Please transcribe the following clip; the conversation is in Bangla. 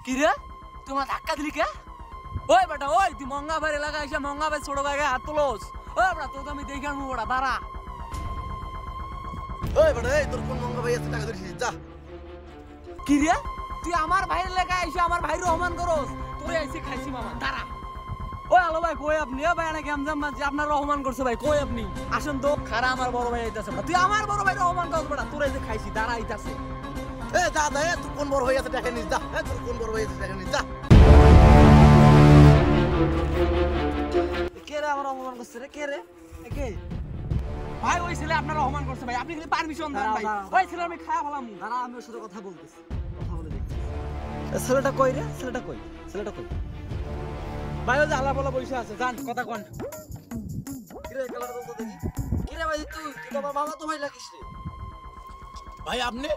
কি রে তোমার ধাক্কা দিলি কে? ওই বেটা ওই তুই মঙ্গা ভাই এলাকা এসে মঙ্গা ভাই ছোট ভাইকে হাত তোলস। ওই বেটা তো আমি দেখে আনবো বেটা দাঁড়া। ওই বেটা এই তোর কোন মঙ্গা ভাই আছে টাকা ধরিস যা। কি রে তুই আমার ভাইয়ের এলাকায় এসে আমার ভাইয়ের অপমান করস? তোরে এসে খাইছি মামা দাঁড়া। ওই আলো ভাই কই আপনি? ও ভাই নাকি আমজাম মাঝে আপনার রহমান করছে ভাই কই আপনি? আসেন তো খারা আমার বড় ভাই আইতাছে। তুই আমার বড় ভাই রহমান করছ বেটা তোরে এসে খাইছি দাঁড়া আইতাছে। এ যা দা তোর কোন বড় ভাই আছে টাকা নিস যা। তোর কোন বড় ভাই আছে টাকা নিস যা। কে রে আমার অপমান করছে রে? কে রে? কে? ভাই ওই ছেলে আপনার রহমান করছে ভাই আপনি খালি পারমিশন দেন ভাই। ওই ছেলে আমি খায়া ফেলাম। দাঁড়া আমি ওর সাথে কথা বলতেছি, কথা বলে দেখছি। ছেলেটা কই রে? ছেলেটা কই? ছেলেটা কই? ভাই ওই যে আলা বলা বসে আছে জান কথা কোন। কিরে কালার বলতো দেখি। কিরে ভাই তুই আমার মামা তো ভাই লাগিস রে। ভাই আপনি